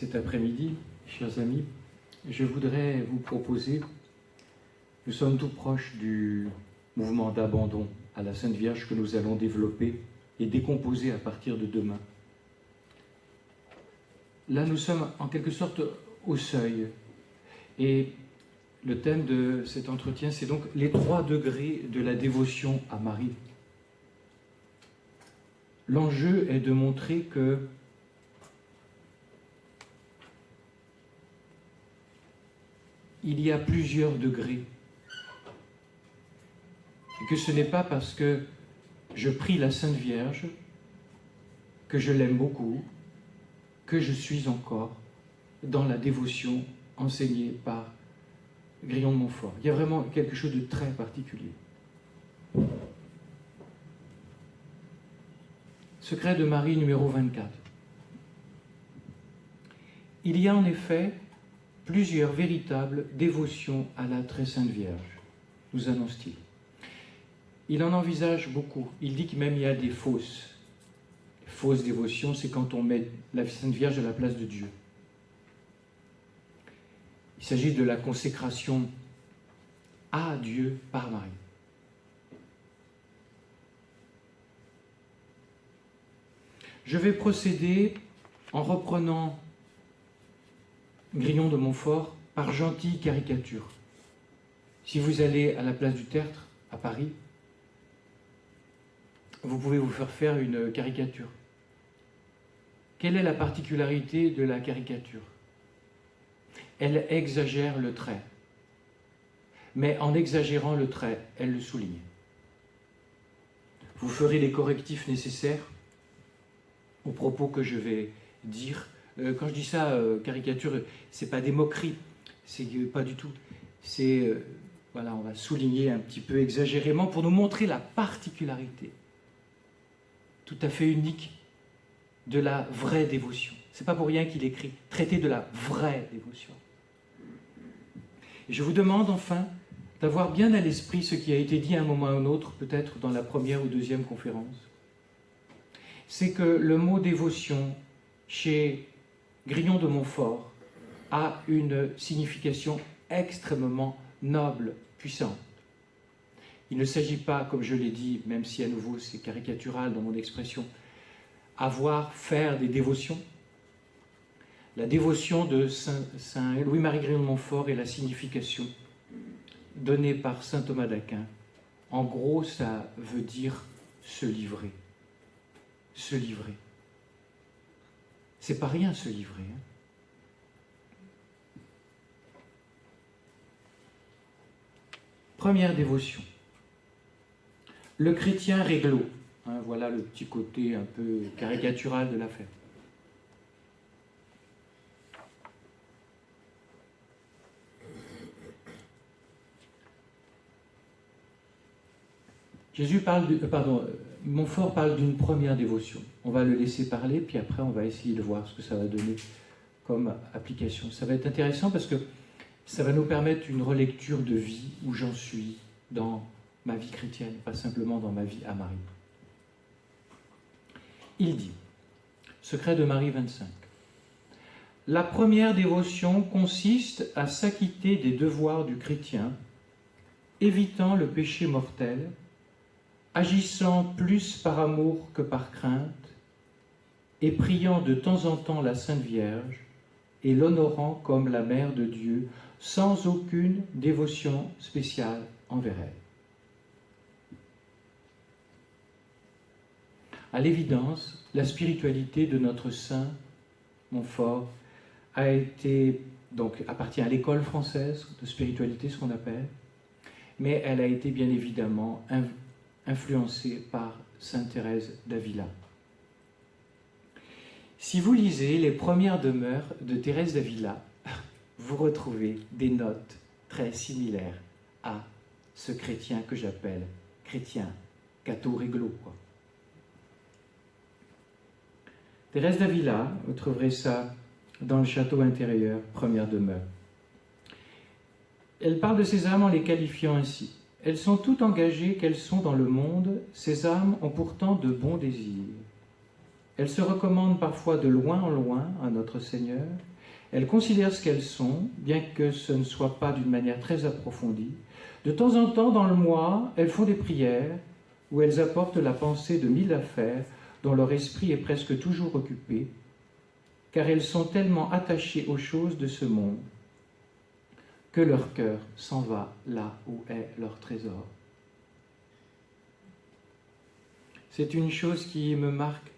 cet après-midi, chers amis, je voudrais vous proposer, nous sommes tout proches du mouvement d'abandon à la Sainte Vierge que nous allons développer et décomposer à partir de demain. Là, nous sommes en quelque sorte au seuil. Et le thème de cet entretien, c'est donc les 3 degrés de la dévotion à Marie. L'enjeu est de montrer que il y a plusieurs degrés. Et que ce n'est pas parce que je prie la Sainte Vierge, que je l'aime beaucoup, que je suis encore dans la dévotion enseignée par Grillon de Montfort. Il y a vraiment quelque chose de très particulier. Secret de Marie numéro 24. Il y a en effet plusieurs véritables dévotions à la très sainte Vierge, nous annonce-t-il. Il en envisage beaucoup. Il dit que même il y a des fausses. Fausse dévotion, c'est quand on met la Sainte Vierge à la place de Dieu. Il s'agit de la consécration à Dieu par Marie. Je vais procéder en reprenant Grillon de Montfort par gentille caricature. Si vous allez à la place du Tertre, à Paris, vous pouvez vous faire une caricature. Quelle est la particularité de la caricature? Elle exagère le trait. Mais en exagérant le trait, elle le souligne. Vous ferez les correctifs nécessaires aux propos que je vais dire. Quand je dis ça, caricature, c'est pas des moqueries, c'est pas du tout. C'est, voilà, on va souligner un petit peu exagérément pour nous montrer la particularité tout à fait unique de la vraie dévotion. C'est pas pour rien qu'il écrit « Traité de la vraie dévotion ». Et je vous demande enfin d'avoir bien à l'esprit ce qui a été dit à un moment ou à un autre, peut-être dans la première ou deuxième conférence. C'est que le mot dévotion, chez Grillon de Montfort, a une signification extrêmement noble, puissante. Il ne s'agit pas, comme je l'ai dit, même si à nouveau c'est caricatural dans mon expression, faire des dévotions. La dévotion de Saint Louis-Marie Grillon de Montfort est la signification donnée par saint Thomas d'Aquin. En gros, ça veut dire se livrer. Se livrer. C'est pas rien, se livrer. Hein. Première dévotion. Le chrétien réglo. Hein, voilà le petit côté un peu caricatural de l'affaire. Montfort parle d'une première dévotion. On va le laisser parler, puis après on va essayer de voir ce que ça va donner comme application. Ça va être intéressant parce que ça va nous permettre une relecture de vie où j'en suis dans ma vie chrétienne, pas simplement dans ma vie à Marie. Il dit, Secret de Marie 25, « La première dévotion consiste à s'acquitter des devoirs du chrétien, évitant le péché mortel, agissant plus par amour que par crainte, et priant de temps en temps la Sainte Vierge, et l'honorant comme la Mère de Dieu, sans aucune dévotion spéciale envers elle. » À l'évidence, la spiritualité de notre saint Montfort appartient à l'école française de spiritualité, ce qu'on appelle, mais elle a été bien évidemment influencée par sainte Thérèse d'Avila. Si vous lisez les premières demeures de Thérèse d'Avila, vous retrouvez des notes très similaires à ce chrétien que j'appelle chrétien catho-réglo, quoi. Thérèse d'Avila, vous trouverez ça dans le château intérieur, première demeure. Elle parle de ces âmes en les qualifiant ainsi. Elles sont toutes engagées qu'elles sont dans le monde, ces âmes ont pourtant de bons désirs. Elles se recommandent parfois de loin en loin à notre Seigneur, Elles considèrent ce qu'elles sont, bien que ce ne soit pas d'une manière très approfondie. De temps en temps, dans le mois, elles font des prières où elles apportent la pensée de 1000 affaires dont leur esprit est presque toujours occupé, car elles sont tellement attachées aux choses de ce monde que leur cœur s'en va là où est leur trésor. C'est une chose qui me marque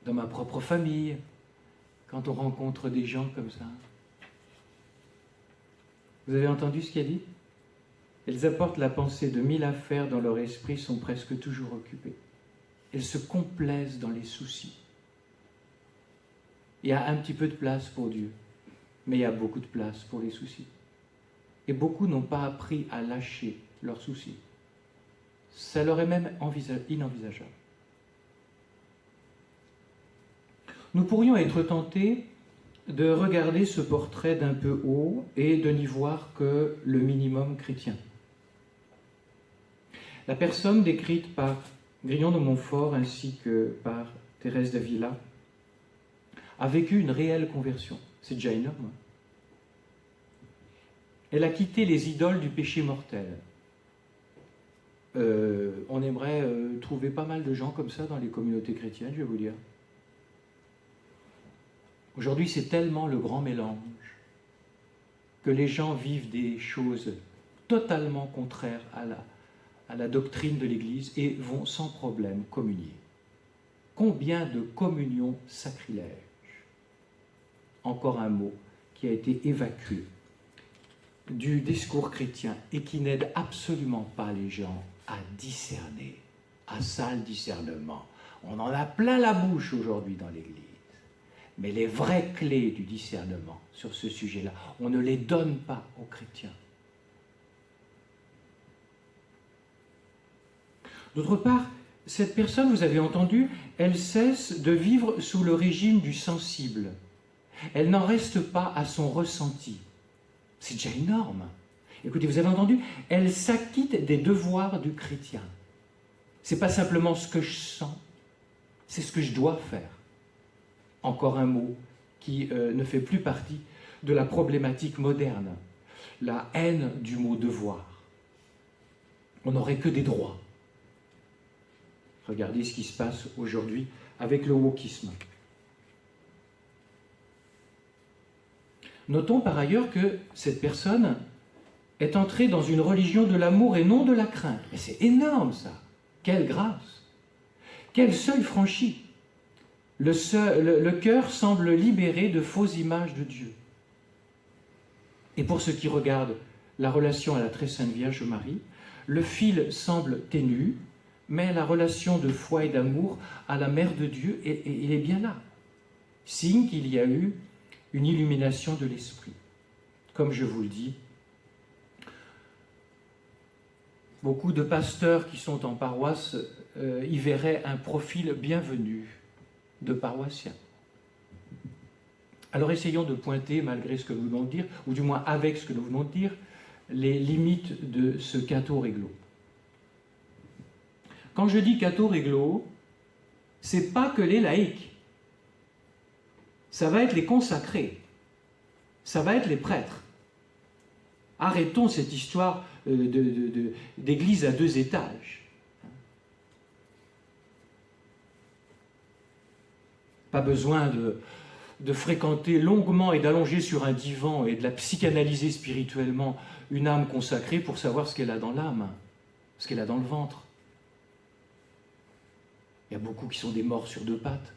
dans ma propre famille, quand on rencontre des gens comme ça. Vous avez entendu ce qu'il a dit? Elles apportent la pensée de 1000 affaires dont leur esprit sont presque toujours occupés. Elles se complaisent dans les soucis. Il y a un petit peu de place pour Dieu, mais il y a beaucoup de place pour les soucis. Et beaucoup n'ont pas appris à lâcher leurs soucis. Ça leur est même inenvisageable. Nous pourrions être tentés de regarder ce portrait d'un peu haut et de n'y voir que le minimum chrétien. La personne décrite par Grillon de Montfort ainsi que par Thérèse d'Avila a vécu une réelle conversion. C'est déjà énorme. Elle a quitté les idoles du péché mortel. On aimerait trouver pas mal de gens comme ça dans les communautés chrétiennes, je vais vous dire. Aujourd'hui, c'est tellement le grand mélange que les gens vivent des choses totalement contraires à la doctrine de l'Église et vont sans problème communier. Combien de communions sacrilèges? Encore un mot qui a été évacué du discours chrétien et qui n'aide absolument pas les gens à discerner, à ça le discernement. On en a plein la bouche aujourd'hui dans l'Église. Mais les vraies clés du discernement sur ce sujet-là, on ne les donne pas aux chrétiens. D'autre part, cette personne, vous avez entendu, elle cesse de vivre sous le régime du sensible. Elle n'en reste pas à son ressenti. C'est déjà énorme. Écoutez, vous avez entendu, elle s'acquitte des devoirs du chrétien. Ce n'est pas simplement ce que je sens, c'est ce que je dois faire. Encore un mot qui ne fait plus partie de la problématique moderne, la haine du mot devoir. On n'aurait que des droits. Regardez ce qui se passe aujourd'hui avec le wokisme. Notons par ailleurs que cette personne est entrée dans une religion de l'amour et non de la crainte. Et c'est énorme ça. Quelle grâce! Quel seuil franchi! Le cœur semble libéré de fausses images de Dieu. Et pour ce qui regarde la relation à la très sainte Vierge Marie, le fil semble ténu, mais la relation de foi et d'amour à la Mère de Dieu, il est bien là. Signe qu'il y a eu une illumination de l'esprit. Comme je vous le dis, beaucoup de pasteurs qui sont en paroisse y verraient un profil bienvenu de paroissiens. Alors essayons de pointer, malgré ce que nous venons de dire, ou du moins avec ce que nous venons de dire, les limites de ce catho réglo. Quand je dis catho réglo, c'est pas que les laïcs. Ça va être les consacrés. Ça va être les prêtres. Arrêtons cette histoire d'église à 2 étages. Pas besoin de fréquenter longuement et d'allonger sur un divan et de la psychanalyser spirituellement une âme consacrée pour savoir ce qu'elle a dans l'âme, ce qu'elle a dans le ventre. Il y a beaucoup qui sont des morts sur 2 pattes.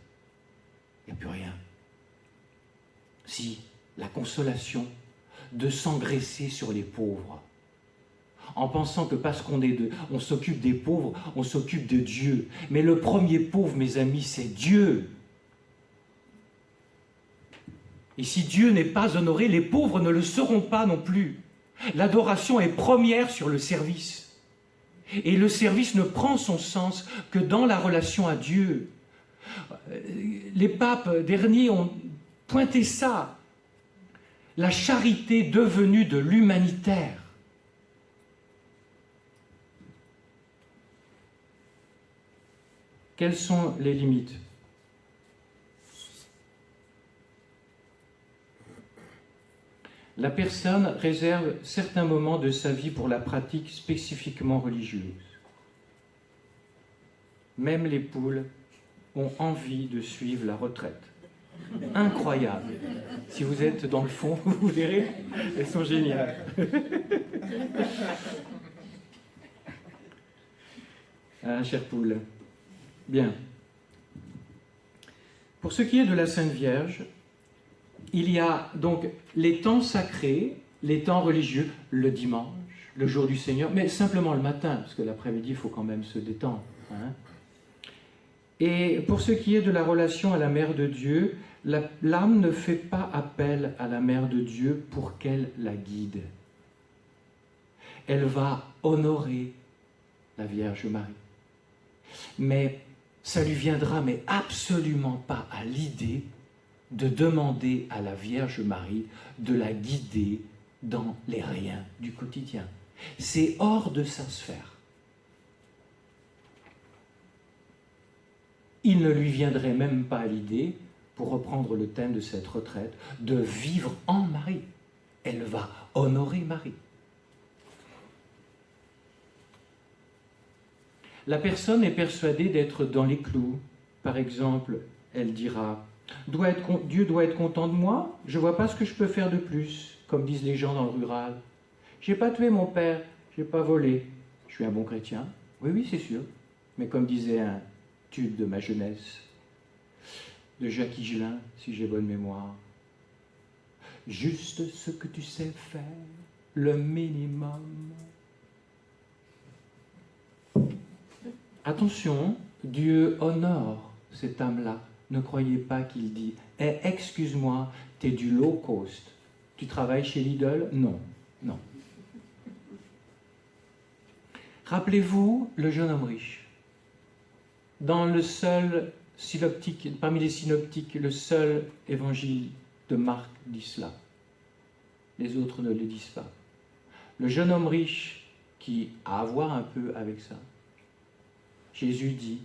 Il n'y a plus rien. Si, la consolation de s'engraisser sur les pauvres, en pensant que parce on s'occupe des pauvres, on s'occupe de Dieu. Mais le premier pauvre, mes amis, c'est Dieu. Et si Dieu n'est pas honoré, les pauvres ne le seront pas non plus. L'adoration est première sur le service. Et le service ne prend son sens que dans la relation à Dieu. Les papes derniers ont pointé ça. La charité devenue de l'humanitaire. Quelles sont les limites? la personne réserve certains moments de sa vie pour la pratique spécifiquement religieuse. Même les poules ont envie de suivre la retraite. Incroyable. Si vous êtes dans le fond, vous verrez, elles sont géniales. Ah, chère poule. Bien. Pour ce qui est de la Sainte Vierge, il y a donc les temps sacrés, les temps religieux, le dimanche, le jour du Seigneur, mais simplement le matin, parce que l'après-midi, il faut quand même se détendre. Hein. Et pour ce qui est de la relation à la Mère de Dieu, l'âme ne fait pas appel à la Mère de Dieu pour qu'elle la guide. Elle va honorer la Vierge Marie. Mais ça lui viendra mais absolument pas à l'idée de demander à la Vierge Marie de la guider dans les riens du quotidien. C'est hors de sa sphère. Il ne lui viendrait même pas à l'idée, pour reprendre le thème de cette retraite, de vivre en Marie. Elle va honorer Marie. La personne est persuadée d'être dans les clous. Par exemple, elle dira « Dieu doit être content de moi, je ne vois pas ce que je peux faire de plus », comme disent les gens dans le rural. « Je n'ai pas tué mon père, je n'ai pas volé, je suis un bon chrétien. » Oui, oui, c'est sûr. Mais comme disait un tube de ma jeunesse, de Jacques Higelin, si j'ai bonne mémoire, « Juste ce que tu sais faire, le minimum. » Attention, Dieu honore cette âme-là. Ne croyez pas qu'il dit « Eh, excuse-moi, t'es du low cost. Tu travailles chez Lidl ?» Non, non. Rappelez-vous le jeune homme riche. Dans le seul synoptique, parmi les synoptiques, le seul évangile de Marc dit cela. Les autres ne le disent pas. Le jeune homme riche qui a à voir un peu avec ça, Jésus dit,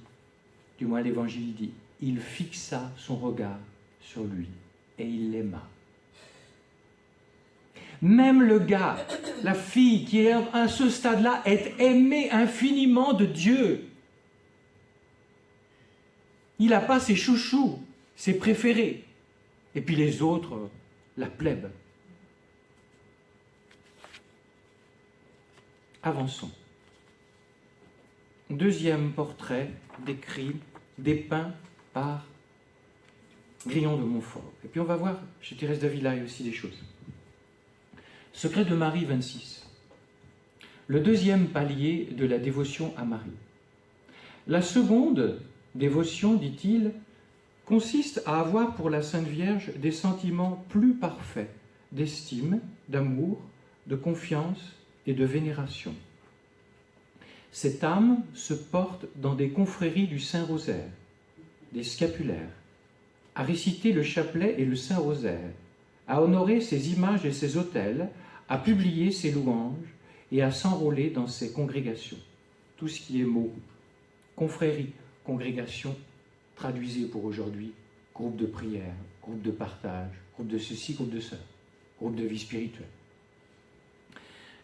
du moins l'Évangile dit, il fixa son regard sur lui et il l'aima. Même le gars, la fille qui est à ce stade-là est aimée infiniment de Dieu. Il n'a pas ses chouchous, ses préférés. Et puis les autres, la plèbe. Avançons. Deuxième portrait dépeint par Grillon de Montfort. Et puis on va voir chez Thérèse d'Avila aussi des choses. Secret de Marie 26. Le deuxième palier de la dévotion à Marie. La seconde dévotion, dit-il, consiste à avoir pour la Sainte Vierge des sentiments plus parfaits d'estime, d'amour, de confiance et de vénération. Cette âme se porte dans des confréries du Saint-Rosaire, des scapulaires, à réciter le chapelet et le Saint-Rosaire, à honorer ses images et ses autels, à publier ses louanges et à s'enrôler dans ses congrégations. Tout ce qui est mots, confrérie, congrégation, traduisez pour aujourd'hui, groupe de prière, groupe de partage, groupe de ceci, groupe de ça, groupe de vie spirituelle.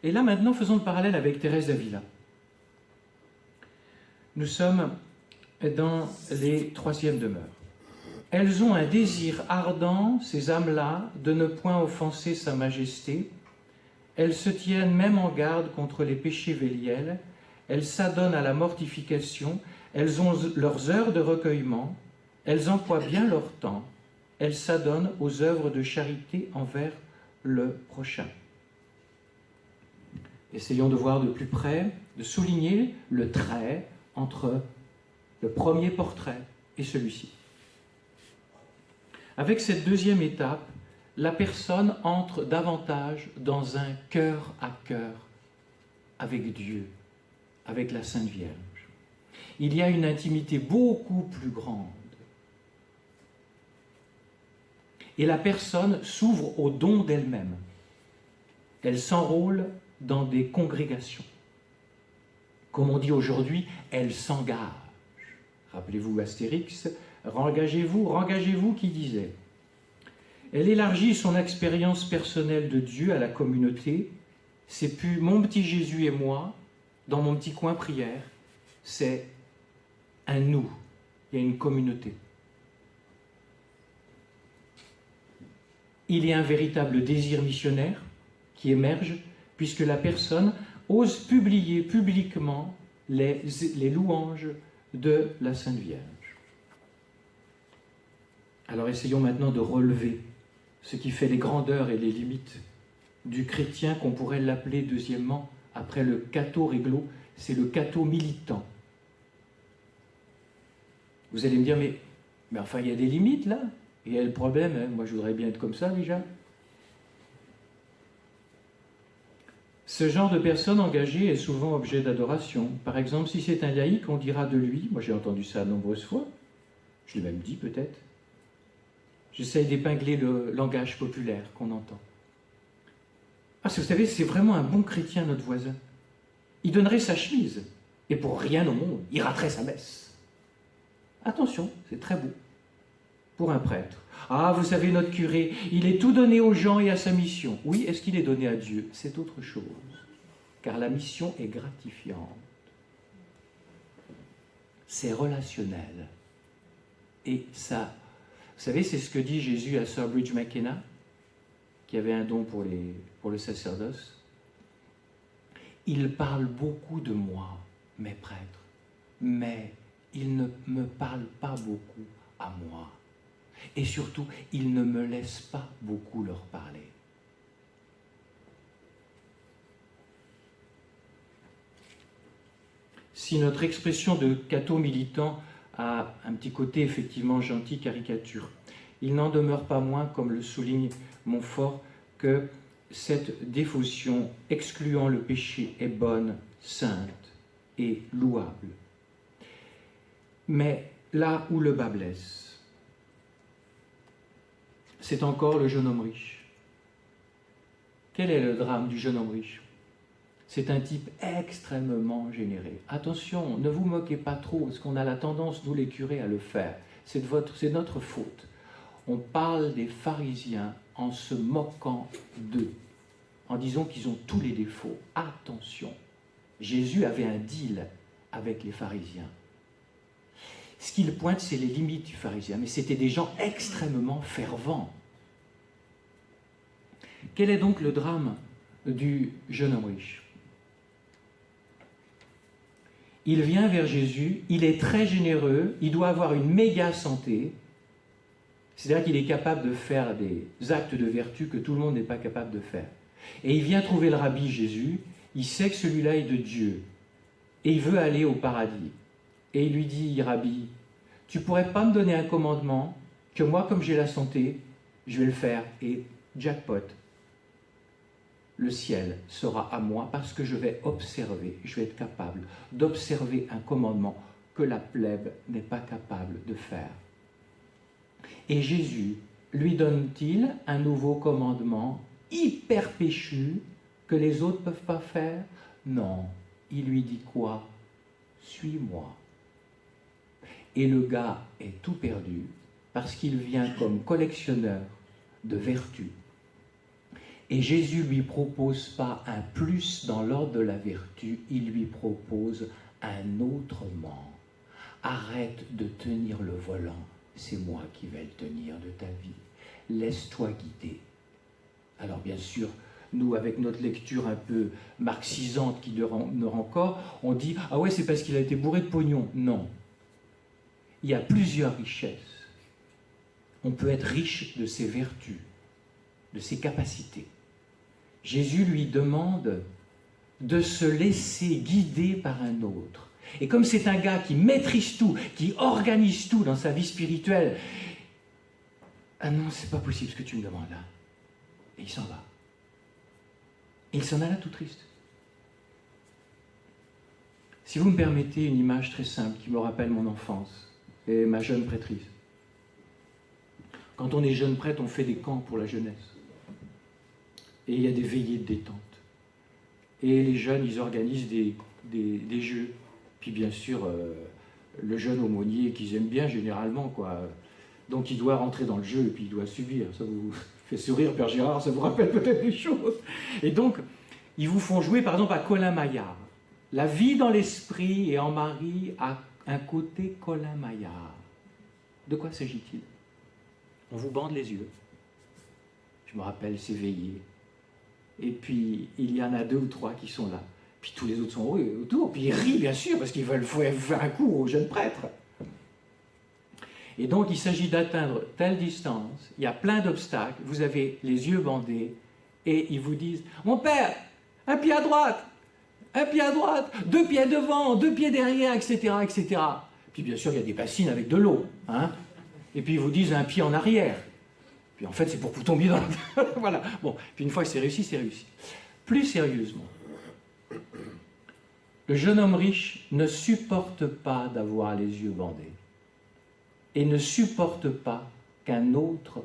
Et là maintenant, faisons le parallèle avec Thérèse d'Avila. Nous sommes dans les troisièmes demeures. Elles ont un désir ardent, ces âmes-là, de ne point offenser sa majesté. Elles se tiennent même en garde contre les péchés véliels. Elles s'adonnent à la mortification. Elles ont leurs heures de recueillement. Elles emploient bien leur temps. Elles s'adonnent aux œuvres de charité envers le prochain. Essayons de voir de plus près, de souligner le trait entre le premier portrait et celui-ci. Avec cette deuxième étape, la personne entre davantage dans un cœur à cœur avec Dieu, avec la Sainte Vierge. Il y a une intimité beaucoup plus grande. Et la personne s'ouvre au don d'elle-même. Elle s'enrôle dans des congrégations. Comme on dit aujourd'hui, elle s'engage. Rappelez-vous Astérix, rengagez-vous qui disait. Elle élargit son expérience personnelle de Dieu à la communauté. C'est plus mon petit Jésus et moi, dans mon petit coin prière, c'est un nous, il y a une communauté. Il y a un véritable désir missionnaire qui émerge, puisque la personne ose publier publiquement les louanges de la Sainte Vierge. Alors essayons maintenant de relever ce qui fait les grandeurs et les limites du chrétien qu'on pourrait l'appeler deuxièmement, après le catho réglo, c'est le catho militant. Vous allez me dire, mais enfin il y a des limites là, il y a le problème, hein. Moi je voudrais bien être comme ça déjà. Ce genre de personne engagée est souvent objet d'adoration. Par exemple, si c'est un laïc, on dira de lui, moi j'ai entendu ça de nombreuses fois, je l'ai même dit peut-être, j'essaye d'épingler le langage populaire qu'on entend. Ah, vous savez, c'est vraiment un bon chrétien, notre voisin. Il donnerait sa chemise, et pour rien au monde, il raterait sa messe. Attention, c'est très beau. Pour un prêtre. Ah, vous savez, notre curé, il est tout donné aux gens et à sa mission. Oui, est-ce qu'il est donné à Dieu? C'est autre chose. Car la mission est gratifiante. C'est relationnel. Et ça, vous savez, c'est ce que dit Jésus à Sir Bridge McKenna, qui avait un don pour le sacerdoce. Il parle beaucoup de moi, mes prêtres, mais il ne me parle pas beaucoup à moi. Et surtout, il ne me laisse pas beaucoup leur parler. Si notre expression de catho militant a un petit côté effectivement gentil, caricature, il n'en demeure pas moins, comme le souligne Montfort, que cette dévotion excluant le péché est bonne, sainte et louable. Mais là où le bas blesse, c'est encore le jeune homme riche. Quel est le drame du jeune homme riche? C'est un type extrêmement généreux. Attention, ne vous moquez pas trop, parce qu'on a la tendance, nous les curés, à le faire. C'est notre faute. On parle des pharisiens en se moquant d'eux, en disant qu'ils ont tous les défauts. Attention, Jésus avait un deal avec les pharisiens. Ce qu'il pointe, c'est les limites du pharisien, mais c'était des gens extrêmement fervents. Quel est donc le drame du jeune homme riche? Il vient vers Jésus, il est très généreux, il doit avoir une méga santé, c'est-à-dire qu'il est capable de faire des actes de vertu que tout le monde n'est pas capable de faire. Et il vient trouver le rabbi Jésus, il sait que celui-là est de Dieu, et il veut aller au paradis. Et il lui dit, Rabbi, tu pourrais pas me donner un commandement que moi, comme j'ai la santé, je vais le faire. Et jackpot, le ciel sera à moi parce que je vais observer, je vais être capable d'observer un commandement que la plèbe n'est pas capable de faire. Et Jésus lui donne-t-il un nouveau commandement hyper péchu que les autres ne peuvent pas faire? Non, il lui dit quoi? Suis-moi. Et le gars est tout perdu parce qu'il vient comme collectionneur de vertus. Et Jésus ne lui propose pas un plus dans l'ordre de la vertu, il lui propose un autrement. Arrête de tenir le volant, c'est moi qui vais le tenir de ta vie. Laisse-toi guider. Alors bien sûr, nous, avec notre lecture un peu marxisante qui demeure encore, on dit « Ah ouais, c'est parce qu'il a été bourré de pognon ». Non. Il y a plusieurs richesses. On peut être riche de ses vertus, de ses capacités. Jésus lui demande de se laisser guider par un autre. Et comme c'est un gars qui maîtrise tout, qui organise tout dans sa vie spirituelle, ah non, c'est pas possible ce que tu me demandes là. Et il s'en va. Et il s'en alla tout triste. Si vous me permettez une image très simple qui me rappelle mon enfance et ma jeune prêtrise. Quand on est jeune prêtre, on fait des camps pour la jeunesse. Et il y a des veillées de détente. Et les jeunes, ils organisent des jeux. Puis bien sûr, le jeune aumônier qu'ils aiment bien généralement, quoi. Donc il doit rentrer dans le jeu et puis il doit subir. Ça vous fait sourire, Père Gérard, ça vous rappelle peut-être des choses. Et donc, ils vous font jouer par exemple à Colin Maillard. La vie dans l'esprit et en Marie a un côté Colin Maillard. De quoi s'agit-il? On vous bande les yeux. Je me rappelle s'éveiller. Et puis, il y en a 2 ou 3 qui sont là. Puis tous les autres sont autour. Puis ils rient, bien sûr, parce qu'ils veulent faire un coup au jeune prêtre. Et donc, il s'agit d'atteindre telle distance. Il y a plein d'obstacles. Vous avez les yeux bandés. Et ils vous disent, mon père, un pied à droite, 2 pieds devant, 2 pieds derrière, etc., etc. Puis bien sûr, il y a des bassines avec de l'eau. Hein, et puis ils vous disent un pied en arrière. Puis en fait, c'est pour que vous tombiez dans le... Voilà. Bon, puis une fois que c'est réussi, c'est réussi. Plus sérieusement, le jeune homme riche ne supporte pas d'avoir les yeux bandés et ne supporte pas qu'un autre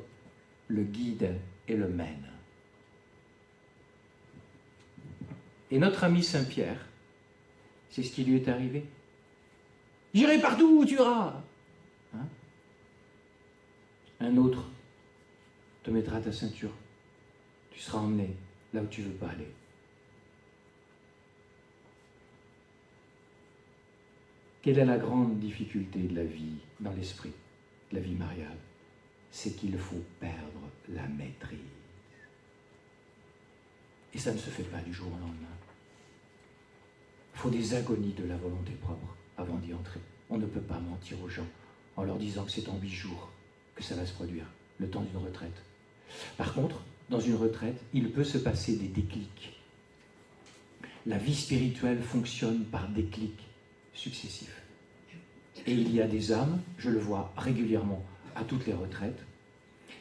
le guide et le mène. Et notre ami Saint-Pierre, c'est ce qui lui est arrivé. J'irai partout où tu iras. Hein? Un autre te mettra ta ceinture. Tu seras emmené là où tu ne veux pas aller. Quelle est la grande difficulté de la vie dans l'esprit, de la vie mariale? C'est qu'il faut perdre la maîtrise. Et ça ne se fait pas du jour au lendemain. Il faut des agonies de la volonté propre avant d'y entrer. On ne peut pas mentir aux gens en leur disant que c'est en 8 jours que ça va se produire, le temps d'une retraite. Par contre, dans une retraite, il peut se passer des déclics. La vie spirituelle fonctionne par déclics successifs. Et il y a des âmes, je le vois régulièrement à toutes les retraites,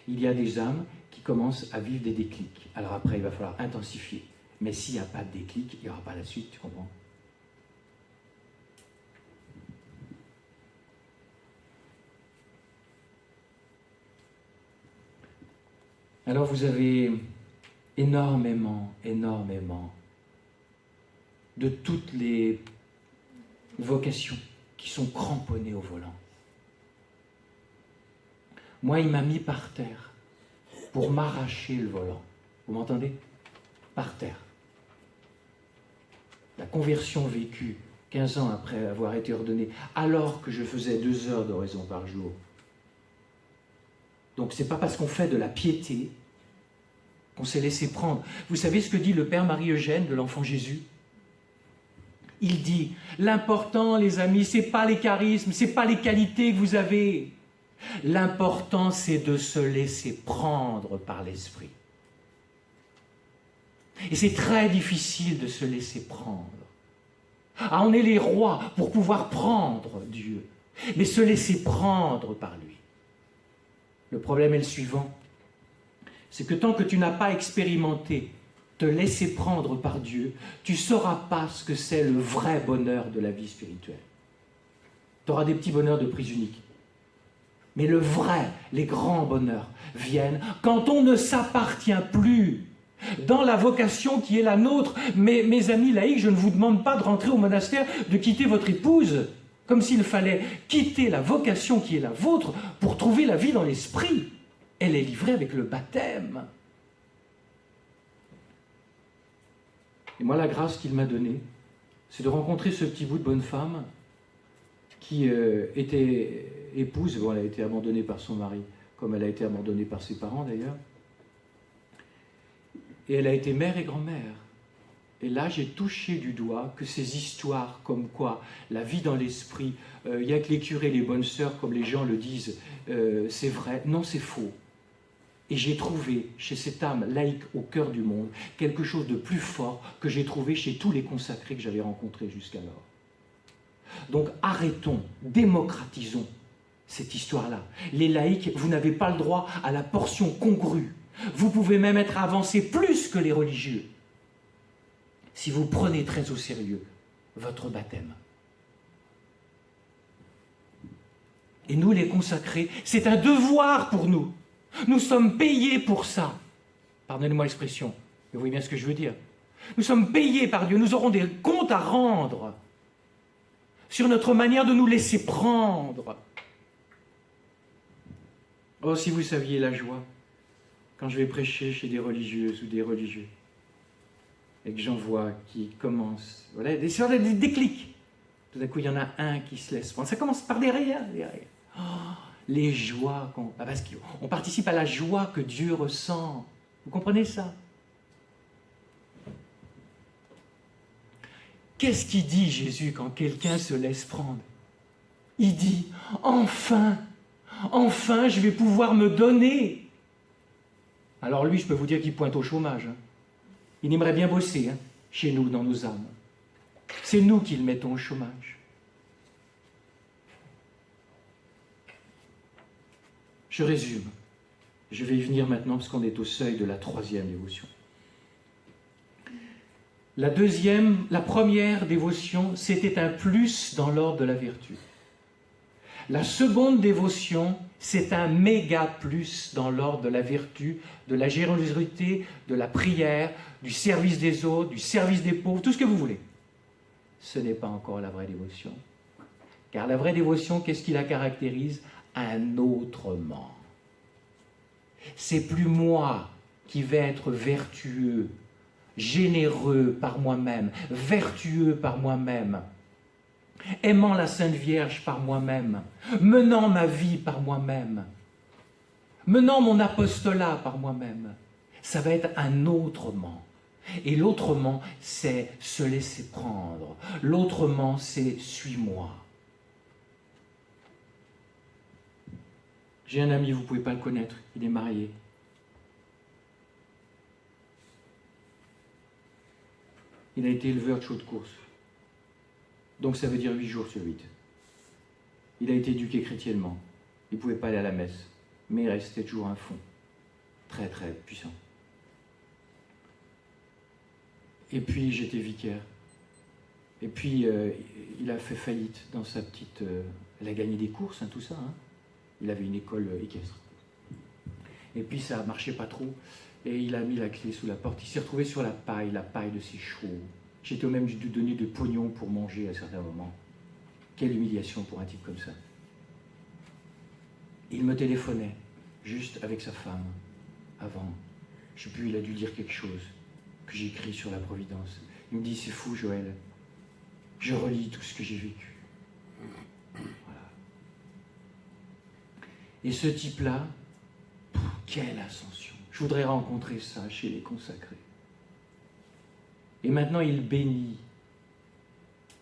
il y a des âmes qui commencent à vivre des déclics. Alors après, il va falloir intensifier. Mais s'il n'y a pas de déclic, il n'y aura pas la suite, tu comprends? Alors vous avez énormément de toutes les vocations qui sont cramponnées au volant. Moi, il m'a mis par terre pour m'arracher le volant. Vous m'entendez? Par terre. La conversion vécue 15 ans après avoir été ordonné, alors que je faisais 2 heures d'oraison par jour. Donc ce n'est pas parce qu'on fait de la piété qu'on s'est laissé prendre. Vous savez ce que dit le Père Marie-Eugène de l'Enfant Jésus? Il dit, l'important, les amis, ce n'est pas les charismes, ce n'est pas les qualités que vous avez. L'important, c'est de se laisser prendre par l'Esprit. Et c'est très difficile de se laisser prendre. Ah, on est les rois pour pouvoir prendre Dieu, mais se laisser prendre par lui. Le problème est le suivant, c'est que tant que tu n'as pas expérimenté te laisser prendre par Dieu, tu ne sauras pas ce que c'est le vrai bonheur de la vie spirituelle. Tu auras des petits bonheurs de prise unique. Mais le vrai, les grands bonheurs viennent quand on ne s'appartient plus dans la vocation qui est la nôtre. Mais mes amis laïcs, je ne vous demande pas de rentrer au monastère, de quitter votre épouse, comme s'il fallait quitter la vocation qui est la vôtre pour trouver la vie dans l'esprit. Elle est livrée avec le baptême. Et moi, la grâce qu'il m'a donnée, c'est de rencontrer ce petit bout de bonne femme qui était épouse. Bon, elle a été abandonnée par son mari, comme elle a été abandonnée par ses parents d'ailleurs. Et elle a été mère et grand-mère. Et là, j'ai touché du doigt que ces histoires comme quoi la vie dans l'esprit, il n'y a que les curés, les bonnes sœurs, comme les gens le disent, c'est vrai. Non, c'est faux. Et j'ai trouvé chez cette âme laïque au cœur du monde quelque chose de plus fort que j'ai trouvé chez tous les consacrés que j'avais rencontrés jusqu'alors. Donc arrêtons, démocratisons cette histoire-là. Les laïcs, vous n'avez pas le droit à la portion congrue. Vous pouvez même être avancé plus que les religieux si vous prenez très au sérieux votre baptême. Et nous, les consacrés, c'est un devoir pour nous. Nous sommes payés pour ça. Pardonnez-moi l'expression, vous voyez bien ce que je veux dire. Nous sommes payés par Dieu, nous aurons des comptes à rendre sur notre manière de nous laisser prendre. Oh, si vous saviez la joie, quand je vais prêcher chez des religieuses ou des religieux, et que j'en vois qui commencent, voilà, des déclics. Tout d'un coup, il y en a un qui se laisse prendre. Ça commence par derrière. Oh, les joies parce qu'on participe à la joie que Dieu ressent. Vous comprenez ça? Qu'est-ce qu'il dit Jésus quand quelqu'un se laisse prendre? Il dit, enfin, enfin, je vais pouvoir me donner. Alors lui, je peux vous dire qu'il pointe au chômage. Il aimerait bien bosser chez nous, dans nos âmes. C'est nous qui le mettons au chômage. Je résume. Je vais y venir maintenant parce qu'on est au seuil de la troisième dévotion. La première dévotion, c'était un plus dans l'ordre de la vertu. La seconde dévotion, c'est un méga plus dans l'ordre de la vertu, de la générosité, de la prière, du service des autres, du service des pauvres, tout ce que vous voulez. Ce n'est pas encore la vraie dévotion. Car la vraie dévotion, qu'est-ce qui la caractérise? Un autrement. C'est plus moi qui vais être vertueux, généreux par moi-même, vertueux par moi-même, aimant la Sainte Vierge par moi-même, menant ma vie par moi-même, menant mon apostolat par moi-même. Ça va être un autrement. Et l'autrement, c'est se laisser prendre. L'autrement, c'est suis-moi. J'ai un ami, vous ne pouvez pas le connaître, il est marié. Il a été éleveur de chevaux de course. Donc ça veut dire 8 jours sur 8. Il a été éduqué chrétiennement. Il ne pouvait pas aller à la messe. Mais il restait toujours un fond. Très très puissant. Et puis j'étais vicaire. Et puis il a fait faillite dans sa petite... elle a gagné des courses, tout ça. Il avait une école équestre. Et puis ça ne marchait pas trop. Et il a mis la clé sous la porte. Il s'est retrouvé sur la paille de ses chevaux. J'étais au même de donner de pognon pour manger à certains moments. Quelle humiliation pour un type comme ça. Il me téléphonait, juste avec sa femme, avant. Je sais plus, il a dû dire quelque chose que j'ai écrit sur la Providence. Il me dit, c'est fou Joël, je relis tout ce que j'ai vécu. Voilà. Et ce type-là, quelle ascension. Je voudrais rencontrer ça chez les consacrés. Et maintenant, il bénit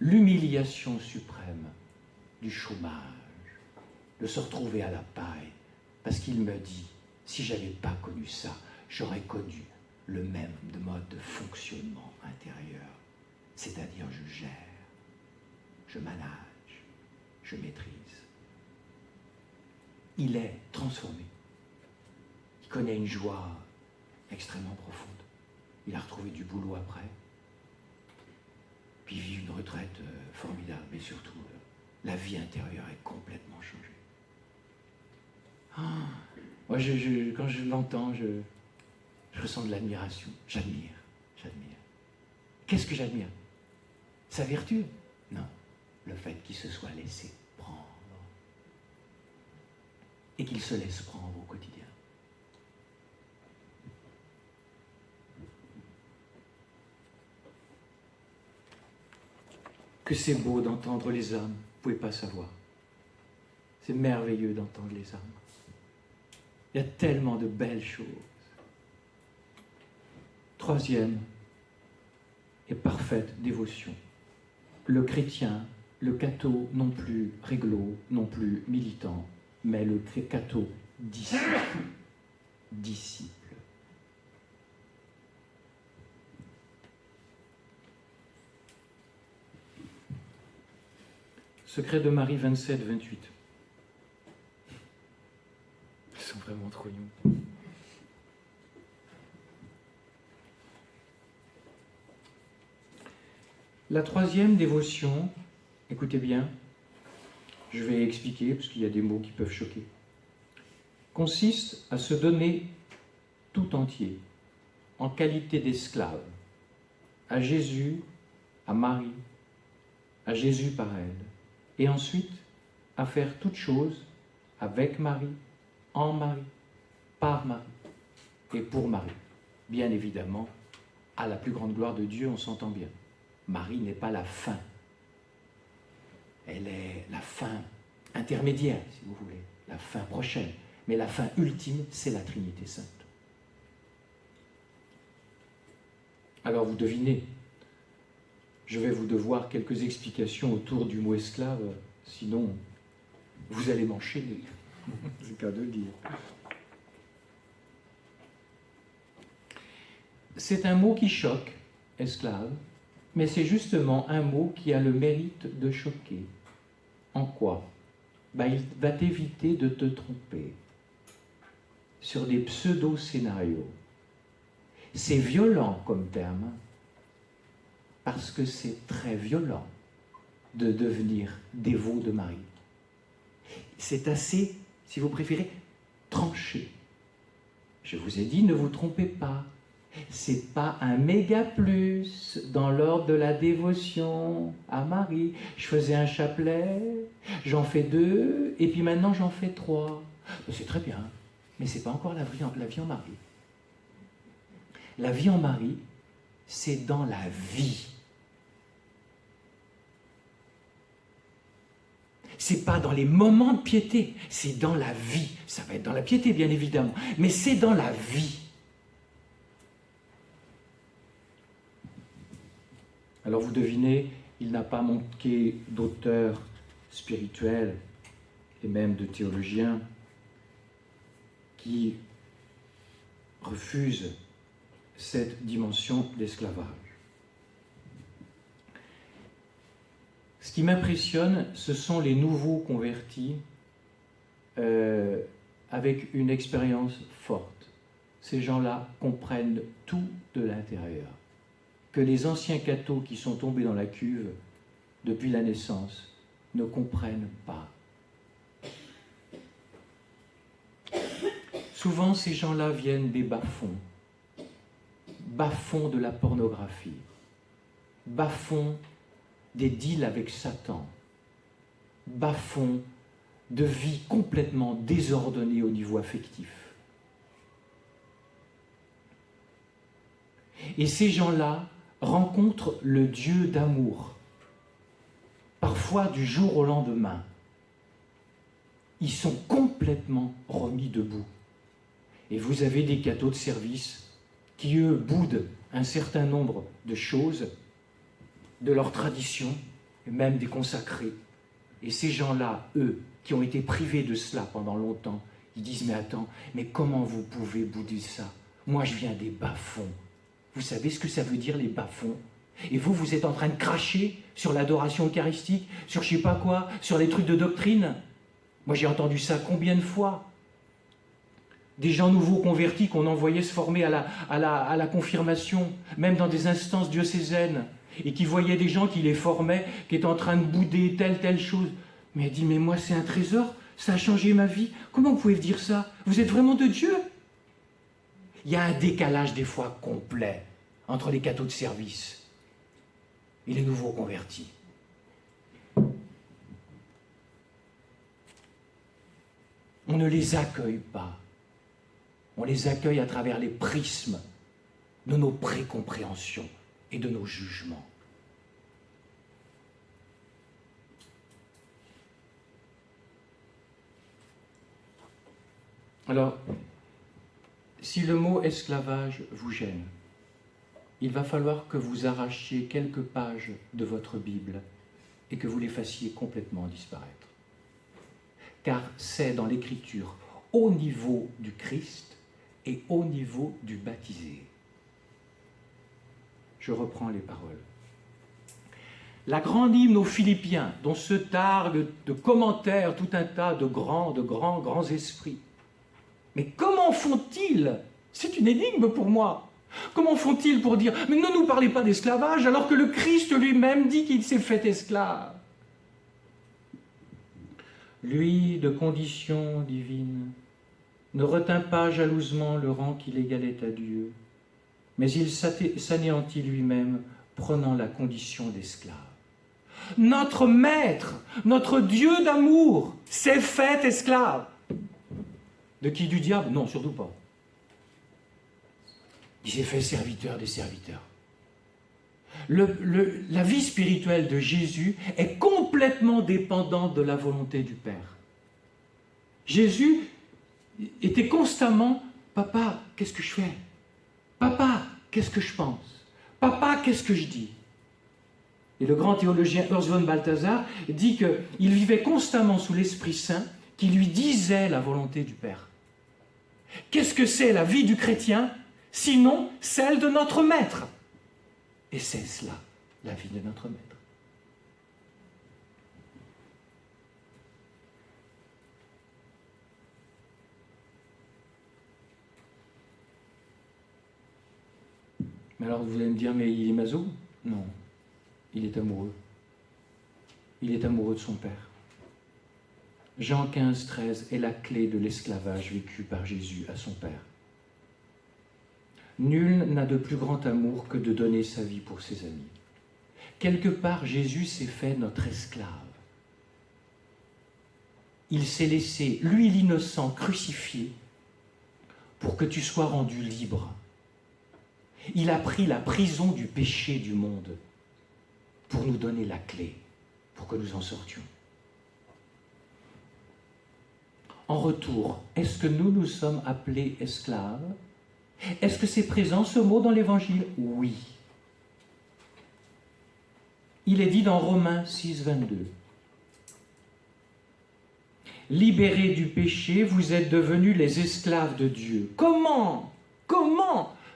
l'humiliation suprême du chômage, de se retrouver à la paille, parce qu'il me dit, si je n'avais pas connu ça, j'aurais connu le même mode de fonctionnement intérieur, c'est-à-dire je gère, je manage, je maîtrise. Il est transformé. Il connaît une joie extrêmement profonde. Il a retrouvé du boulot après. Puis il vit une retraite formidable, mais surtout, la vie intérieure est complètement changée. Moi, quand je l'entends, je ressens de l'admiration. J'admire. Qu'est-ce que j'admire? Sa vertu? Non, le fait qu'il se soit laissé prendre. Et qu'il se laisse prendre au quotidien. Que c'est beau d'entendre les âmes, vous ne pouvez pas savoir. C'est merveilleux d'entendre les âmes. Il y a tellement de belles choses. Troisième et parfaite dévotion. Le chrétien, le catho non plus réglo, non plus militant, mais le catho disciple. Disciple. Secret de Marie 27-28. Ils sont vraiment trop mignons. La troisième dévotion, écoutez bien, je vais expliquer parce qu'il y a des mots qui peuvent choquer, consiste à se donner tout entier, en qualité d'esclave, à Jésus, à Marie, à Jésus par elle, et ensuite à faire toutes choses avec Marie, en Marie, par Marie et pour Marie. Bien évidemment, à la plus grande gloire de Dieu, on s'entend bien. Marie n'est pas la fin. Elle est la fin intermédiaire, si vous voulez, la fin prochaine. Mais la fin ultime, c'est la Trinité Sainte. Alors vous devinez, je vais vous devoir quelques explications autour du mot esclave, sinon vous allez m'enchaîner. C'est le cas de le dire. C'est un mot qui choque, esclave, mais c'est justement un mot qui a le mérite de choquer. En quoi? Il va t'éviter de te tromper sur des pseudo-scénarios. C'est violent comme terme, parce que c'est très violent de devenir dévot de Marie. C'est assez, si vous préférez, tranché. Je vous ai dit, ne vous trompez pas. C'est pas un méga plus dans l'ordre de la dévotion à Marie. Je faisais un chapelet, j'en fais 2, et puis maintenant j'en fais 3. C'est très bien, mais c'est pas encore la vie en Marie. La vie en Marie, c'est dans la vie. C'est pas dans les moments de piété, c'est dans la vie. Ça va être dans la piété, bien évidemment, mais c'est dans la vie. Alors vous devinez, il n'a pas manqué d'auteurs spirituels et même de théologiens qui refusent cette dimension d'esclavage. Ce qui m'impressionne, ce sont les nouveaux convertis avec une expérience forte. Ces gens-là comprennent tout de l'intérieur. Que les anciens cathos qui sont tombés dans la cuve depuis la naissance ne comprennent pas. Souvent, ces gens-là viennent des bas-fonds de la pornographie, bas-fonds des deals avec Satan, bas-fonds de vie complètement désordonnée au niveau affectif. Et ces gens-là rencontrent le Dieu d'amour, parfois du jour au lendemain. Ils sont complètement remis debout. Et vous avez des cathos de service qui, eux, boudent un certain nombre de choses, de leur tradition, et même des consacrés. Et ces gens-là, eux, qui ont été privés de cela pendant longtemps, ils disent « Mais attends, mais comment vous pouvez bouder ça? Moi, je viens des bas-fonds. Vous savez ce que ça veut dire, les bas-fonds? Et vous, vous êtes en train de cracher sur l'adoration eucharistique, sur je sais pas quoi, sur les trucs de doctrine. Moi, j'ai entendu ça combien de fois? Des gens nouveaux convertis qu'on envoyait se former à la confirmation, même dans des instances diocésaines, et qui voyaient des gens qui les formaient, qui étaient en train de bouder telle chose. Mais elle dit, mais moi, c'est un trésor, ça a changé ma vie. Comment vous pouvez dire ça? Vous êtes vraiment de Dieu? Il y a un décalage des fois complet entre les cathos de service et les nouveaux convertis. On ne les accueille pas. On les accueille à travers les prismes de nos précompréhensions et de nos jugements. Alors, si le mot esclavage vous gêne, il va falloir que vous arrachiez quelques pages de votre Bible et que vous les fassiez complètement disparaître. Car c'est dans l'Écriture, au niveau du Christ et au niveau du baptisé. Je reprends les paroles. La grande hymne aux Philippiens, dont se targuent de commentaires tout un tas de grands esprits. Mais comment font-ils? C'est une énigme pour moi. Comment font-ils pour dire « Mais ne nous parlez pas d'esclavage alors que le Christ lui-même dit qu'il s'est fait esclave ?» Lui, de condition divine, ne retint pas jalousement le rang qu'il égalait à Dieu, mais il s'anéantit lui-même, prenant la condition d'esclave. Notre Maître, notre Dieu d'amour, s'est fait esclave. De qui? Du diable? Non, surtout pas. Il s'est fait serviteur des serviteurs. La vie spirituelle de Jésus est complètement dépendante de la volonté du Père. Jésus était constamment « Papa, qu'est-ce que je fais? Papa, qu'est-ce que je pense? Papa, qu'est-ce que je dis ?» Et le grand théologien Urs von Balthasar dit qu'il vivait constamment sous l'Esprit Saint qui lui disait la volonté du Père. Qu'est-ce que c'est la vie du chrétien, sinon celle de notre Maître? Et c'est cela, la vie de notre Maître. Mais alors vous allez me dire, mais il est maso? Non, il est amoureux. Il est amoureux de son Père. Jean 15, 13 est la clé de l'esclavage vécu par Jésus à son Père. Nul n'a de plus grand amour que de donner sa vie pour ses amis. Quelque part, Jésus s'est fait notre esclave. Il s'est laissé, lui l'innocent, crucifié pour que tu sois rendu libre. Il a pris la prison du péché du monde pour nous donner la clé, pour que nous en sortions. En retour, est-ce que nous sommes appelés esclaves? Est-ce que c'est présent ce mot dans l'Évangile? Oui. Il est dit dans Romains 6, 22. Libérés du péché, vous êtes devenus les esclaves de Dieu. Comment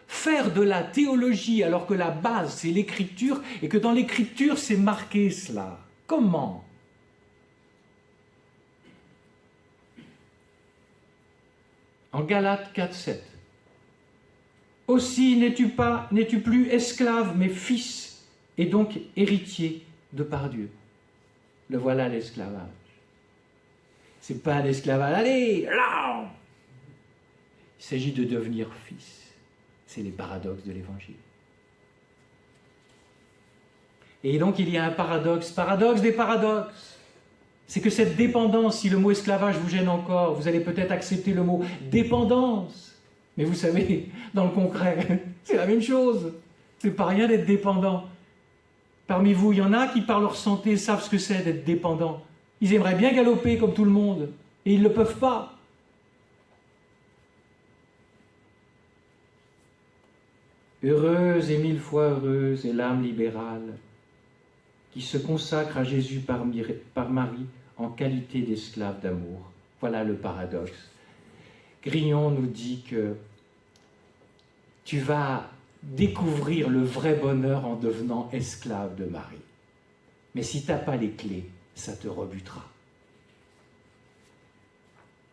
faire de la théologie alors que la base c'est l'écriture et que dans l'écriture c'est marqué cela? Comment? En Galates 4, 7. Aussi n'es-tu plus esclave, mais fils, et donc héritier de par Dieu. Le voilà l'esclavage. C'est pas l'esclavage, allez, là. Il s'agit de devenir fils. C'est les paradoxes de l'Évangile. Et donc il y a un paradoxe des paradoxes. C'est que cette dépendance, si le mot esclavage vous gêne encore, vous allez peut-être accepter le mot dépendance. Mais vous savez, dans le concret, c'est la même chose. C'est pas rien d'être dépendant. Parmi vous, il y en a qui, par leur santé, savent ce que c'est d'être dépendant. Ils aimeraient bien galoper comme tout le monde, et ils ne le peuvent pas. Heureuse et mille fois heureuse est l'âme libérale qui se consacre à Jésus par Marie en qualité d'esclave d'amour. Voilà le paradoxe. Grignon nous dit que tu vas découvrir le vrai bonheur en devenant esclave de Marie. Mais si tu n'as pas les clés, ça te rebutera.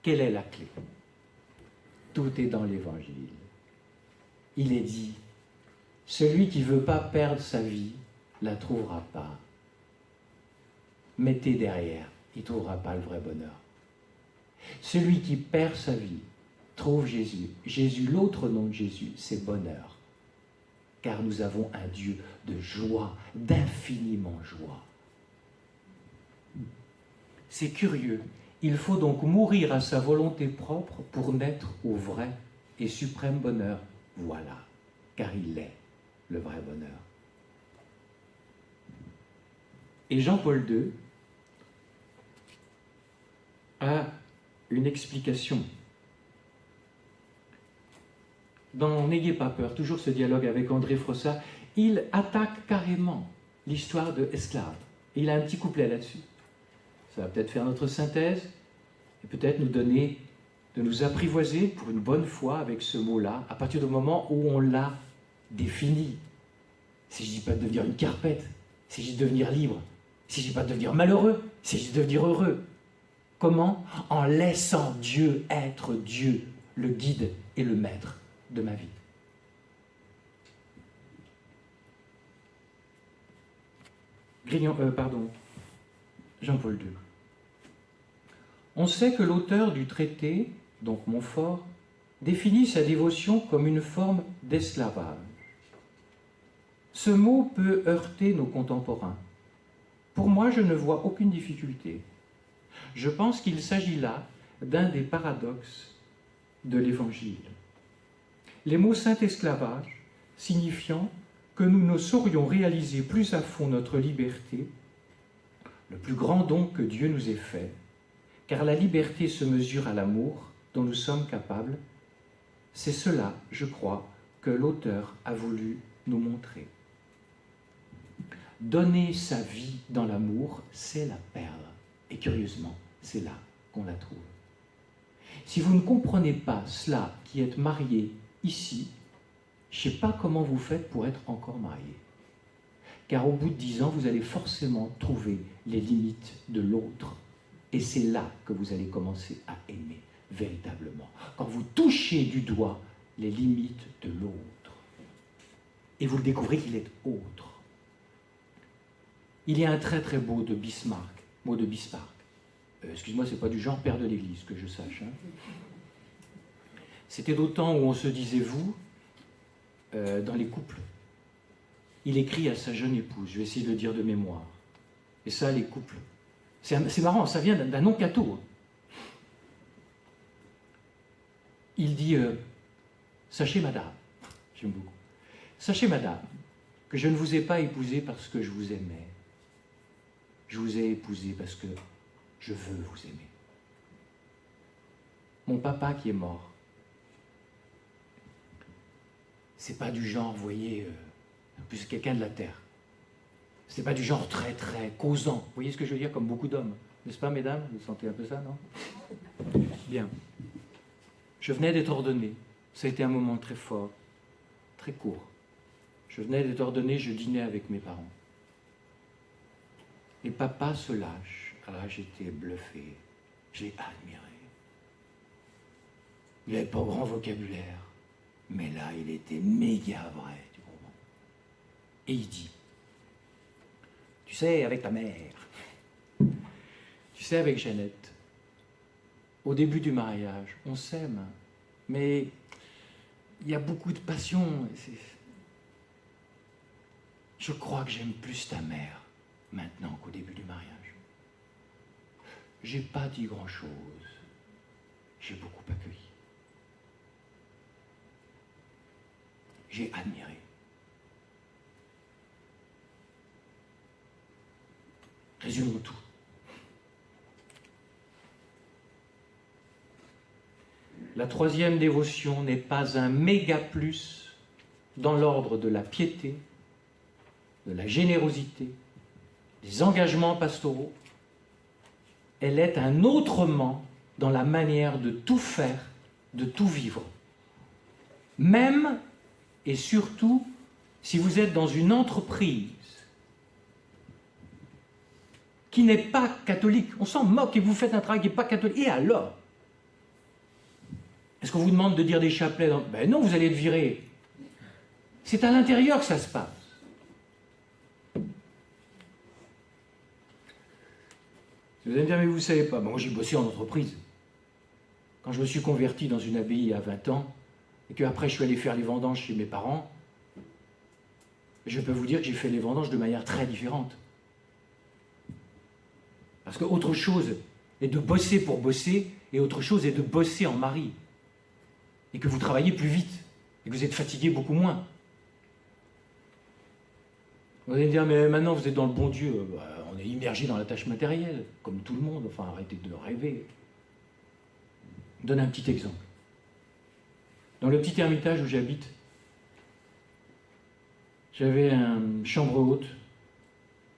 Quelle est la clé? Tout est dans l'Évangile. Il est dit, celui qui ne veut pas perdre sa vie, la trouvera pas. Mettez derrière, il ne trouvera pas le vrai bonheur. Celui qui perd sa vie, trouve Jésus. Jésus, l'autre nom de Jésus, c'est bonheur. Car nous avons un Dieu de joie, d'infiniment joie. C'est curieux. Il faut donc mourir à sa volonté propre pour naître au vrai et suprême bonheur. Voilà, car il est le vrai bonheur. Et Jean-Paul II a une explication. Dans N'ayez pas peur, toujours ce dialogue avec André Frossard, il attaque carrément l'histoire de esclaves. Et il a un petit couplet là-dessus. Ça va peut-être faire notre synthèse et peut-être nous donner, de nous apprivoiser pour une bonne fois avec ce mot-là, à partir du moment où on l'a défini. Il ne s'agit pas de devenir une carpette, il s'agit de devenir libre, il ne s'agit pas de devenir malheureux, il s'agit de devenir heureux. Comment? En laissant Dieu être Dieu, le guide et le maître de ma vie. Jean-Paul II. On sait que l'auteur du traité, donc Montfort, définit sa dévotion comme une forme d'esclavage. Ce mot peut heurter nos contemporains. Pour moi, je ne vois aucune difficulté. Je pense qu'il s'agit là d'un des paradoxes de l'Évangile. Les mots Saint-Esclavage signifiant que nous ne saurions réaliser plus à fond notre liberté, le plus grand don que Dieu nous ait fait, car la liberté se mesure à l'amour dont nous sommes capables. C'est cela, je crois, que l'auteur a voulu nous montrer. Donner sa vie dans l'amour, c'est la perle. Et curieusement, c'est là qu'on la trouve. Si vous ne comprenez pas cela qui êtes mariés ici, je ne sais pas comment vous faites pour être encore mariés. Car au bout de 10 ans, vous allez forcément trouver les limites de l'autre. Et c'est là que vous allez commencer à aimer véritablement. Quand vous touchez du doigt les limites de l'autre. Et vous le découvrez qu'il est autre. Il y a un très très beau de Bismarck, mot de Bismarck. Excuse-moi, c'est pas du genre père de l'Église, que je sache. Hein. C'était d'autant où on se disait vous dans les couples. Il écrit à sa jeune épouse, je vais essayer de le dire de mémoire. Et ça, les couples. C'est marrant, ça vient d'un nom catho. Il dit, sachez madame, j'aime beaucoup, sachez madame, que je ne vous ai pas épousée parce que je vous aimais. Je vous ai épousée parce que je veux vous aimer. Mon papa qui est mort, c'est pas du genre, vous voyez, en plus c'est quelqu'un de la terre. C'est pas du genre très très causant. Vous voyez ce que je veux dire, comme beaucoup d'hommes. N'est-ce pas, mesdames? Vous sentez un peu ça, non? Bien. Je venais d'être ordonné. Ça a été un moment très fort, très court. Je venais d'être ordonné, je dînais avec mes parents. Et papa se lâche. Alors j'étais bluffé. Je l'ai admiré. Il n'avait pas grand vocabulaire. Mais là, il était méga vrai, tu comprends. Et il dit, tu sais, avec ta mère, tu sais, avec Jeannette, au début du mariage, on s'aime, mais il y a beaucoup de passion. Je crois que j'aime plus ta mère maintenant qu'au début du mariage. J'ai pas dit grand-chose, j'ai beaucoup accueilli. J'ai admiré. Résumons tout. La troisième dévotion n'est pas un méga plus dans l'ordre de la piété, de la générosité, des engagements pastoraux. Elle est un autrement dans la manière de tout faire, de tout vivre. Même et surtout si vous êtes dans une entreprise qui n'est pas catholique. On s'en moque et vous faites un travail qui n'est pas catholique. Et alors? Est-ce qu'on vous demande de dire des chapelets? Ben non, vous allez être viré. C'est à l'intérieur que ça se passe. Vous allez me dire, mais vous ne savez pas. Moi, j'ai bossé en entreprise. Quand je me suis converti dans une abbaye à 20 ans, et qu'après je suis allé faire les vendanges chez mes parents, je peux vous dire que j'ai fait les vendanges de manière très différente. Parce qu'autre chose est de bosser pour bosser, et autre chose est de bosser en mari. Et que vous travaillez plus vite, et que vous êtes fatigué beaucoup moins. Vous allez me dire, mais maintenant vous êtes dans le bon Dieu. On est immergé dans la tâche matérielle, comme tout le monde. Enfin, arrêtez de rêver. Je donne un petit exemple. Dans le petit ermitage où j'habite, j'avais une chambre haute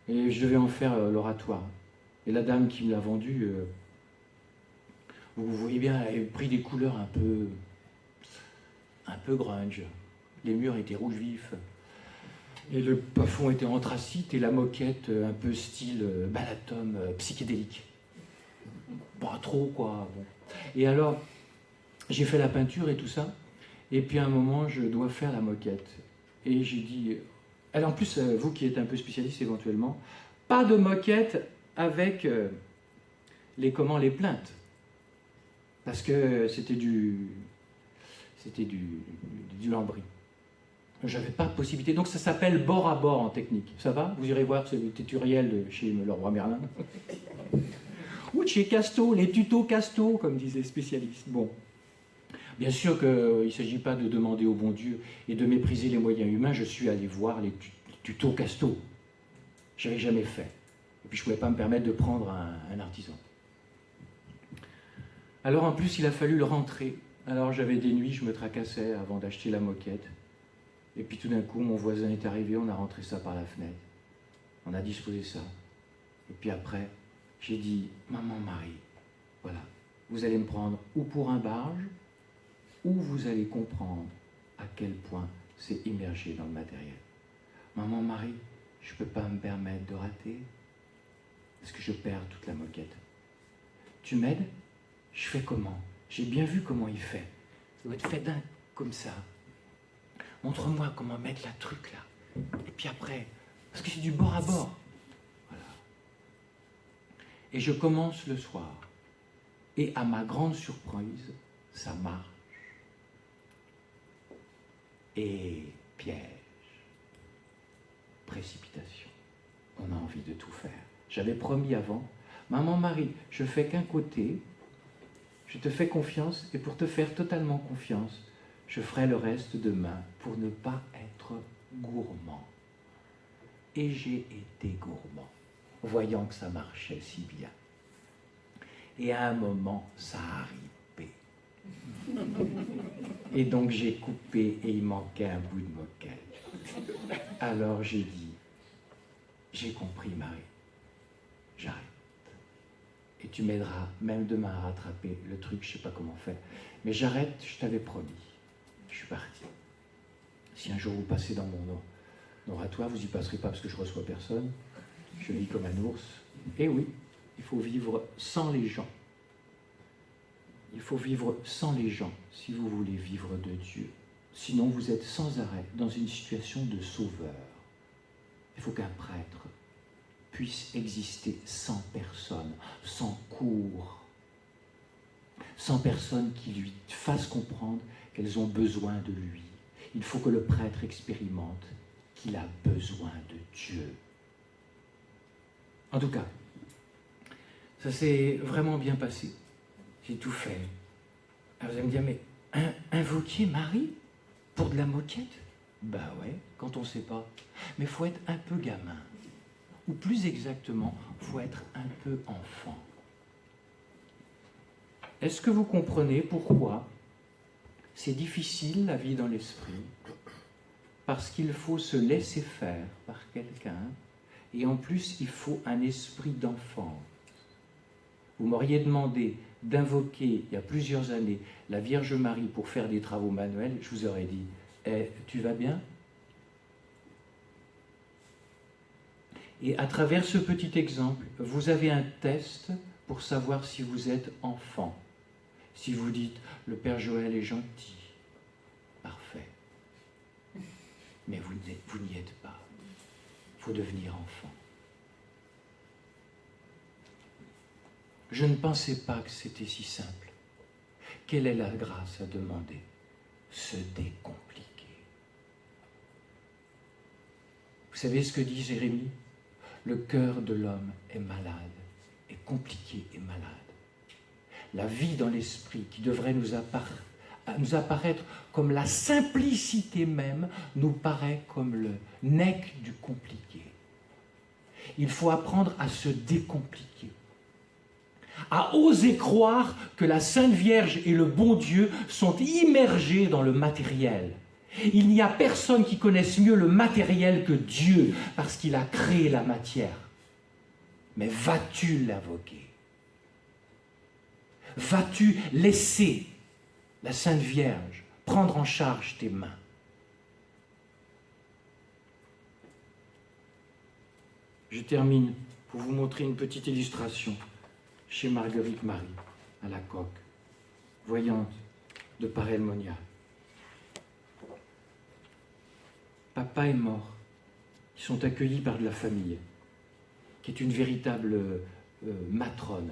et je devais en faire l'oratoire. Et la dame qui me l'a vendu, vous voyez bien, elle avait pris des couleurs un peu grunge. Les murs étaient rouge vif. Et le plafond était anthracite et la moquette un peu style Balatom psychédélique. Pas trop, quoi. Bon. Et alors, j'ai fait la peinture et tout ça. Et puis à un moment, je dois faire la moquette. Et j'ai dit... Alors en plus, vous qui êtes un peu spécialiste éventuellement, pas de moquette avec les plaintes. Parce que c'était du lambris. J'avais pas de possibilité. Donc ça s'appelle bord à bord en technique. Ça va? Vous irez voir, c'est le tutoriel de chez le roi Merlin. Ou de chez Casto, les tutos Casto, comme disaient les spécialistes. Bon. Bien sûr qu'il ne s'agit pas de demander au bon Dieu et de mépriser les moyens humains. Je suis allé voir les tutos Casto. Je n'avais jamais fait. Et puis je ne pouvais pas me permettre de prendre un artisan. Alors en plus, il a fallu le rentrer. Alors j'avais des nuits, je me tracassais avant d'acheter la moquette. Et puis tout d'un coup, mon voisin est arrivé, on a rentré ça par la fenêtre. On a disposé ça. Et puis après, j'ai dit, maman Marie, voilà, vous allez me prendre ou pour un barge, ou vous allez comprendre à quel point c'est immergé dans le matériel. Maman Marie, je ne peux pas me permettre de rater, parce que je perds toute la moquette. Tu m'aides? Je fais comment? J'ai bien vu comment il fait. Il doit être fait d'un comme ça. Montre-moi comment mettre la truc là. Et puis après, parce que c'est du bord à bord. Voilà. Et je commence le soir. Et à ma grande surprise, ça marche. Et piège, précipitation. On a envie de tout faire. J'avais promis avant, maman Marie, je fais qu'un côté, je te fais confiance, et pour te faire totalement confiance, je ferai le reste demain pour ne pas être gourmand. Et j'ai été gourmand, voyant que ça marchait si bien. Et à un moment, ça a ripé. Et donc j'ai coupé et il manquait un bout de moquette. Alors j'ai dit, j'ai compris Marie, j'arrête. Et tu m'aideras même demain à rattraper le truc, je ne sais pas comment faire. Mais j'arrête, je t'avais promis. Je suis parti. Si un jour vous passez dans mon oratoire, vous n'y passerez pas parce que je ne reçois personne. Je vis comme un ours. Et oui, il faut vivre sans les gens. Il faut vivre sans les gens si vous voulez vivre de Dieu. Sinon, vous êtes sans arrêt dans une situation de sauveur. Il faut qu'un prêtre puisse exister sans personne, sans cours, sans personne qui lui fasse comprendre qu'elles ont besoin de lui. Il faut que le prêtre expérimente qu'il a besoin de Dieu. En tout cas, ça s'est vraiment bien passé. J'ai tout fait. Alors vous allez me dire, mais invoquer Marie pour de la moquette? Ben ouais, quand on ne sait pas. Mais il faut être un peu gamin. Ou plus exactement, il faut être un peu enfant. Est-ce que vous comprenez pourquoi c'est difficile la vie dans l'esprit? Parce qu'il faut se laisser faire par quelqu'un, et en plus il faut un esprit d'enfant. Vous m'auriez demandé d'invoquer, il y a plusieurs années, la Vierge Marie pour faire des travaux manuels, je vous aurais dit, tu vas bien? Et à travers ce petit exemple, vous avez un test pour savoir si vous êtes enfant. Si vous dites, le Père Joël est gentil, parfait. Mais vous n'y êtes pas. Il faut devenir enfant. Je ne pensais pas que c'était si simple. Quelle est la grâce à demander? Se décompliquer. Vous savez ce que dit Jérémie? Le cœur de l'homme est malade, est compliqué et malade. La vie dans l'esprit qui devrait nous apparaître comme la simplicité même, nous paraît comme le nec du compliqué. Il faut apprendre à se décompliquer, à oser croire que la Sainte Vierge et le bon Dieu sont immergés dans le matériel. Il n'y a personne qui connaisse mieux le matériel que Dieu, parce qu'il a créé la matière. Mais vas-tu l'invoquer? Vas-tu laisser la Sainte Vierge prendre en charge tes mains? Je termine pour vous montrer une petite illustration chez Marguerite Marie, à la coque, voyante de Paray-le-Monial. Papa est mort. Ils sont accueillis par de la famille, qui est une véritable matrone,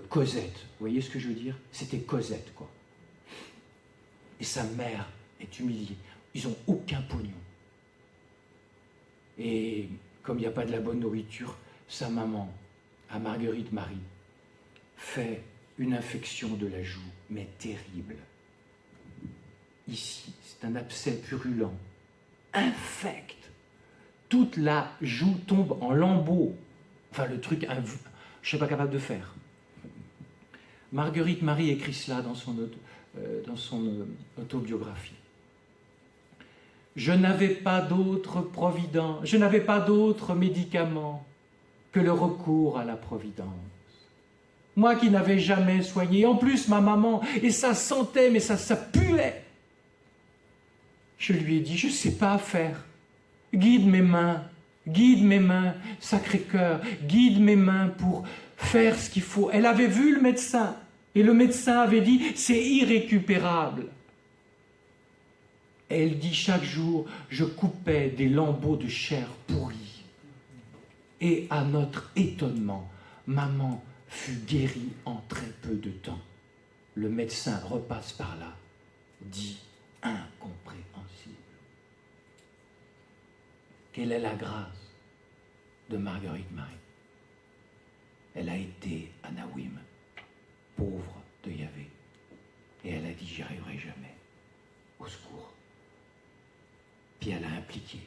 Cosette. Vous voyez ce que je veux dire? C'était Cosette, quoi. Et sa mère est humiliée. Ils n'ont aucun pognon. Et comme il n'y a pas de la bonne nourriture, sa maman, à Marguerite Marie, fait une infection de la joue, mais terrible. ici. C'est un abcès purulent, infect. Toute la joue tombe en lambeaux. Enfin, le truc, je ne suis pas capable de faire. Marguerite Marie écrit cela dans son autobiographie. Je n'avais pas d'autre providence, je n'avais pas d'autre médicament que le recours à la providence. Moi qui n'avais jamais soigné, en plus ma maman, et ça sentait, mais ça puait. Je lui ai dit, je ne sais pas faire. Guide mes mains, Sacré-Cœur, guide mes mains pour faire ce qu'il faut. Elle avait vu le médecin, et le médecin avait dit, c'est irrécupérable. Elle dit, chaque jour, je coupais des lambeaux de chair pourrie. Et à notre étonnement, maman fut guérie en très peu de temps. Le médecin repasse par là, dit incompréhensible. Quelle est la grâce de Marguerite Marie? Elle a été à Naouim, pauvre de Yahvé, et elle a dit, j'y arriverai jamais, au secours. Puis elle a impliqué,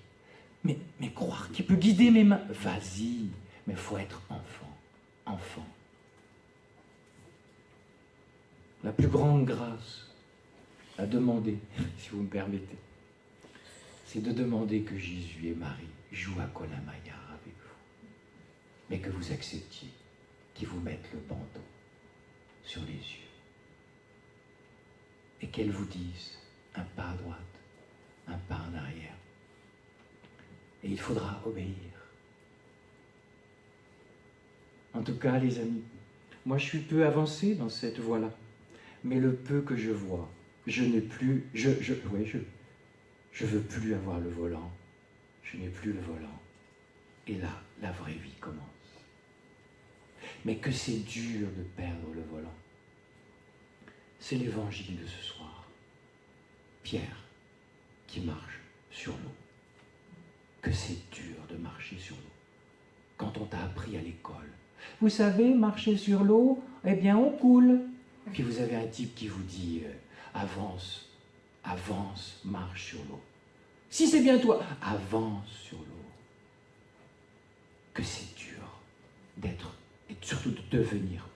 mais croire qu'il peut guider mes mains, vas-y, mais il faut être enfant. La plus grande grâce à demander, si vous me permettez, c'est de demander que Jésus et Marie jouent à Kolamaya avec vous, mais que vous acceptiez qu'ils vous mettent le bandeau sur les yeux et qu'elles vous disent un pas à droite, un pas en arrière. Et il faudra obéir. En tout cas, les amis, moi je suis peu avancé dans cette voie-là, mais le peu que je vois, je n'ai plus, je veux plus avoir le volant. Je n'ai plus le volant. Et là, la vraie vie commence. Mais que c'est dur de perdre le volant. C'est l'évangile de ce soir. Pierre qui marche sur l'eau. Que c'est dur de marcher sur l'eau. Quand on t'a appris à l'école, vous savez, marcher sur l'eau, eh bien on coule. Puis vous avez un type qui vous dit, avance, marche sur l'eau. Si c'est bien toi, avance sur l'eau. Que c'est dur d'être, et surtout de devenir